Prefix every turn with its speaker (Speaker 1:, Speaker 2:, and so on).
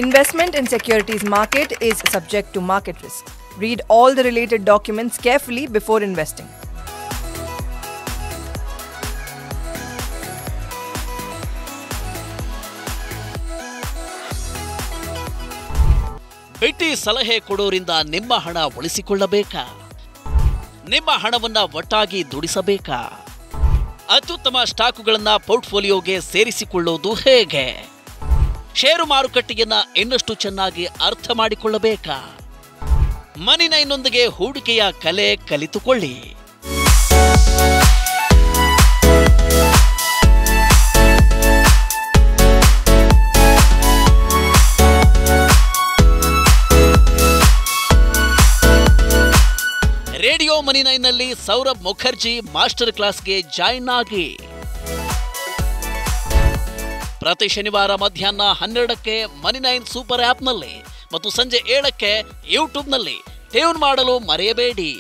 Speaker 1: Investment in securities market is subject to market risk. Read all the related documents carefully before investing.
Speaker 2: ಬಿಟ್ಟಿ ಸಲಹೆ ಕೊಡೋರಿಂದ ನಿಮ್ಮ ಹಣ ಉಳಿಸಿಕೊಳ್ಳಬೇಕಾ? ನಿಮ್ಮ ಹಣವನ್ನ ಒಟ್ಟಾಗಿ ದುಡಿಸಬೇಕಾ? ಅತ್ಯುತ್ತಮ ಸ್ಟಾಕುಗಳನ್ನು ಪೋರ್ಟ್ಫೋಲಿಯೋಗೆ ಸೇರಿಸಿಕೊಳ್ಳುವುದು ಹೇಗೆ? ಷೇರು ಮಾರುಕಟ್ಟೆಯನ್ನ ಇನ್ನಷ್ಟು ಚೆನ್ನಾಗಿ ಅರ್ಥ ಮಾಡಿಕೊಳ್ಳಬೇಕಾ? ಮನಿ9ನೊಂದಿಗೆ ಹೂಡಿಕೆಯ ಕಲೆ ಕಲಿತುಕೊಳ್ಳಿ. ರೇಡಿಯೋ ಮನಿ9ನಲ್ಲಿ ಸೌರಭ್ ಮುಖರ್ಜಿ ಮಾಸ್ಟರ್ ಕ್ಲಾಸ್ಗೆ ಜಾಯಿನ್ ಆಗಿ. ಪ್ರತಿ ಶನಿವಾರ ಮಧ್ಯಾಹ್ನ 12ಕ್ಕೆ ಮನಿ9 ಸೂಪರ್ ಆಪ್ನಲ್ಲಿ ಮತ್ತು ಸಂಜೆ 7ಕ್ಕೆ ಯೂಟ್ಯೂಬ್ನಲ್ಲಿ ಟ್ಯೂನ್ ಮಾಡಲು ಮರೆಯಬೇಡಿ.